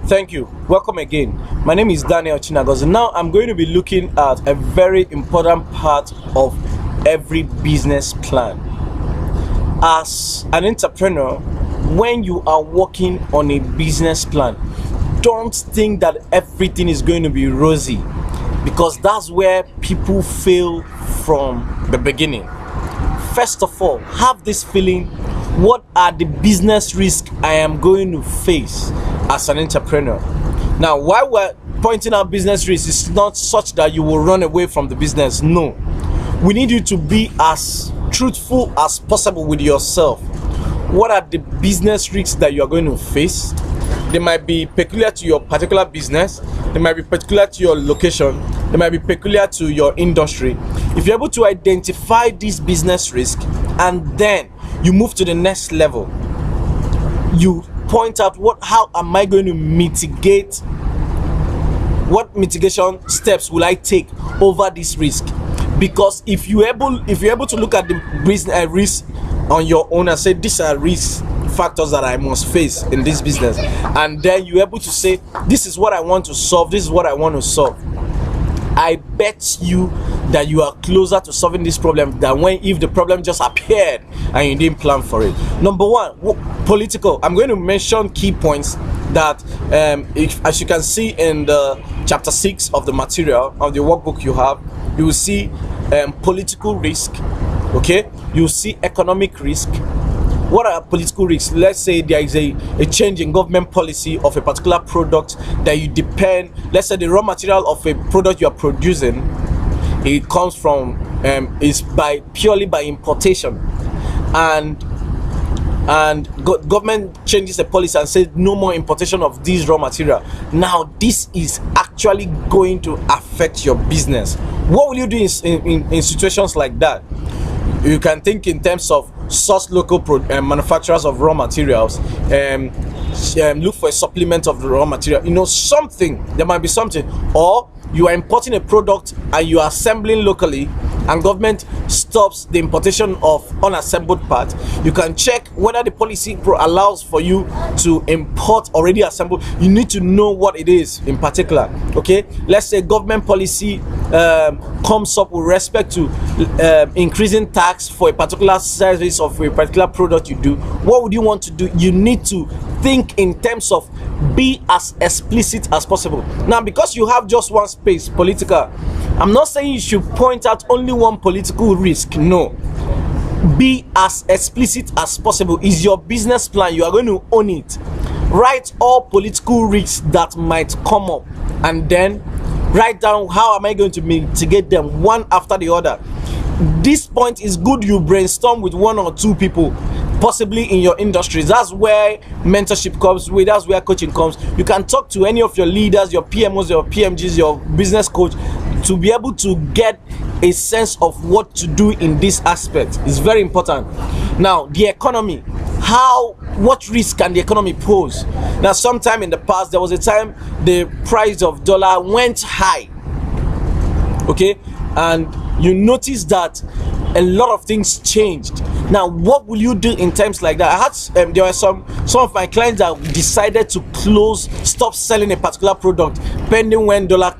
Thank you. Welcome again. My name is Daniel Chinagozi. Now I'm going to be looking at a very important part of every business plan. As an entrepreneur, when you are working on a business plan, don't think that everything is going to be rosy, because that's where people fail from the beginning. First of all, have this feeling: what are the business risks I am going to face as an entrepreneur? Now, why we're pointing out business risks is not such that you will run away from the business. No, we need you to be as truthful as possible with yourself. What are the business risks that you are going to face? They might be peculiar to your particular business, they might be peculiar to your location, they might be peculiar to your industry. If you're able to identify this business risk and then you move to the next level, you point out how am I going to mitigate, what mitigation steps will I take over this risk? Because if you're able to look at the business risk on your own and say these are risk factors that I must face in this business, and then you're able to say this is what I want to solve, this is what I want to solve, I bet you that you are closer to solving this problem than if the problem just appeared and you didn't plan for it. Number one, political. I'm going to mention key points that as you can see in the chapter 6 of the material of the workbook you will see political risk. Okay, you'll see economic risk. What are political risks? Let's say there is a change in government policy of a particular product that you depend. Let's say the raw material of a product you are producing, it comes from is purely by importation, and government changes the policy and says no more importation of this raw material. Now this is actually going to affect your business. What will you do in situations like that? You can think in terms of source local manufacturers of raw materials, look for a supplement of the raw material, something. There might be something. Or you are importing a product and you are assembling locally and government stops the importation of unassembled parts. You can check whether the policy allows for you to import already assembled. You need to know what it is in particular. Okay, let's say government policy comes up with respect to increasing tax for a particular service of a particular product you do. What would you want to do? You need to think in terms of be as explicit as possible. Now, because you have just one space, political, I'm not saying you should point out only one political risk. No, be as explicit as possible. Is your business plan, you are going to own it. Write all political risks that might come up and then write down how am I going to mitigate them one after the other. This point is good you brainstorm with one or two people, possibly in your industry. That's where mentorship comes with, that's where coaching comes. You can talk to any of your leaders, your PMOs, your PMGs, your business coach, to be able to get a sense of what to do in this aspect. It's very important. Now, the economy. What risk can the economy pose? Now, sometime in the past, there was a time the price of dollar went high. Okay, and you notice that a lot of things changed. Now, what will you do in times like that? I had there were some of my clients that decided to stop selling a particular product pending when dollar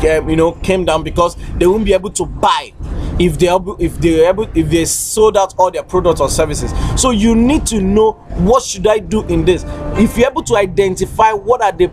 came down, because they won't be able to buy if they sold out all their products or services. So you need to know, what should I do in this? If you're able to identify what are the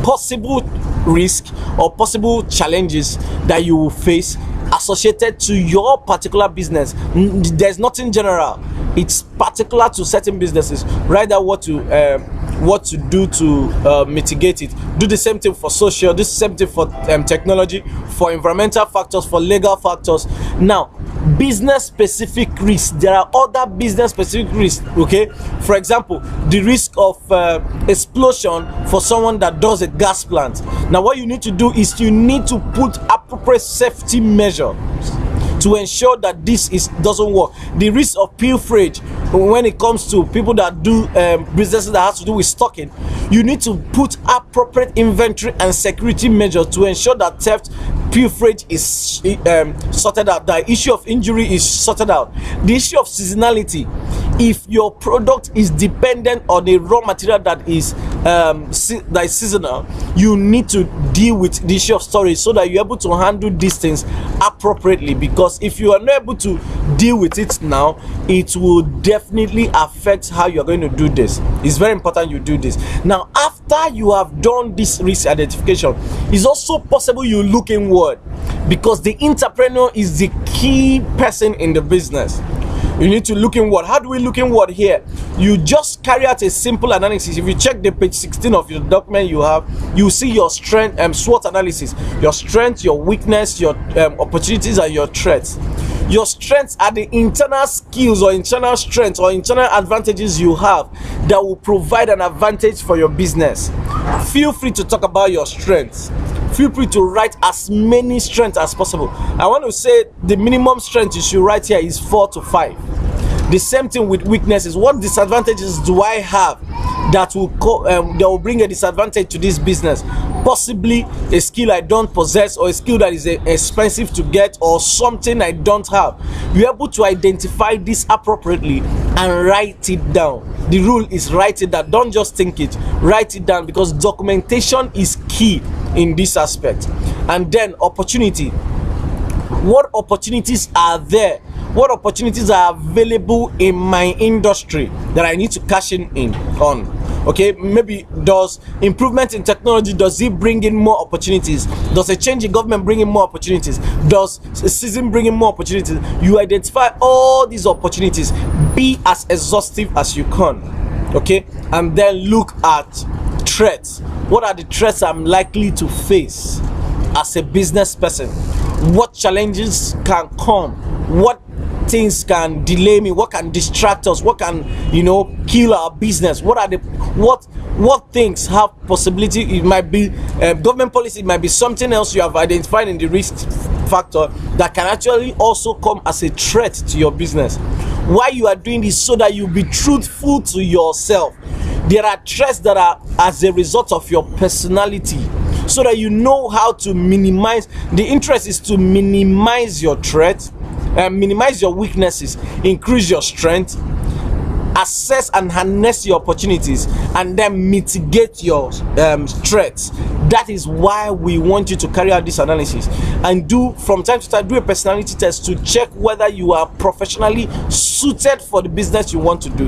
possible risks or possible challenges that you will face associated to your particular business, there's nothing general, it's particular to certain businesses. Write down what to do to mitigate it. Do the same thing for social, do the same thing for technology, for environmental factors, for legal factors. Now, business specific risks, there are other business specific risks. Okay, for example, the risk of explosion for someone that does a gas plant. Now, what you need to do is you need to put appropriate safety measures to ensure that this doesn't work. The risk of pilferage when it comes to people that do businesses that has to do with stocking, you need to put appropriate inventory and security measures to ensure that theft, pilferage is sorted out, the issue of injury is sorted out, the issue of seasonality. If your product is dependent on a raw material that is that is seasonal, you need to deal with the issue of storage so that you're able to handle these things appropriately. Because if you are not able to deal with it now, it will definitely affect how you're going to do this. It's very important you do this. Now, after you have done this risk identification, it's also possible you look inward, because the entrepreneur is the key person in the business. You need to look inward. How do we look inward here? You just carry out a simple analysis. If you check the page 16 of your document you have, you see your strength and SWOT analysis. Your strength, your weakness, your opportunities, and your threats. Your strengths are the internal skills or internal strengths or internal advantages you have that will provide an advantage for your business. Feel free to talk about your strengths. Feel free to write as many strengths as possible. I want to say the minimum strength you should write here is 4 to 5. The same thing with weaknesses. What disadvantages do I have that will bring a disadvantage to this business? Possibly a skill I don't possess, or a skill that is expensive to get, or something I don't have. You're able to identify this appropriately and write it down. The rule is write it down. Don't just think it. Write it down, because documentation is key in this aspect. And then opportunity. What opportunities are there? What opportunities are available in my industry that I need to cash in on? Okay, maybe does improvement in technology, does it bring in more opportunities? Does a change in government bring in more opportunities? Does a season bring in more opportunities? You identify all these opportunities. Be as exhaustive as you can. Okay, and then look at threats. What are the threats I'm likely to face as a business person? What challenges can come? What things can delay me? What can distract us? What can, kill our business? What are the what things have possibility? It might be government policy, it might be something else you have identified in the risk factor that can actually also come as a threat to your business. Why you are doing this? So that you be truthful to yourself. There are threats that are as a result of your personality, so that you know how to minimize. The interest is to minimize your threats, minimize your weaknesses, increase your strength, assess and harness your opportunities, and then mitigate your threats. That is why we want you to carry out this analysis, and do from time to time do a personality test to check whether you are professionally suited for the business you want to do.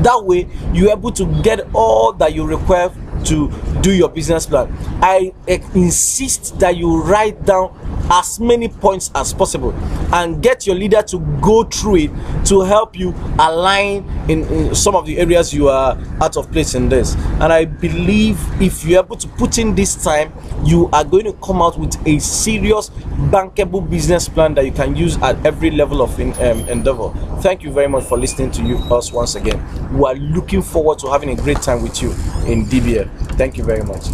That way you're able to get all that you require to do your business plan. I insist that you write down as many points as possible and get your leader to go through it to help you align in some of the areas you are out of place in this. And I believe if you're able to put in this time, you are going to come out with a serious bankable business plan that you can use at every level of endeavor. Thank you very much for listening to us once again. We are looking forward to having a great time with you in DBL. Thank you very much.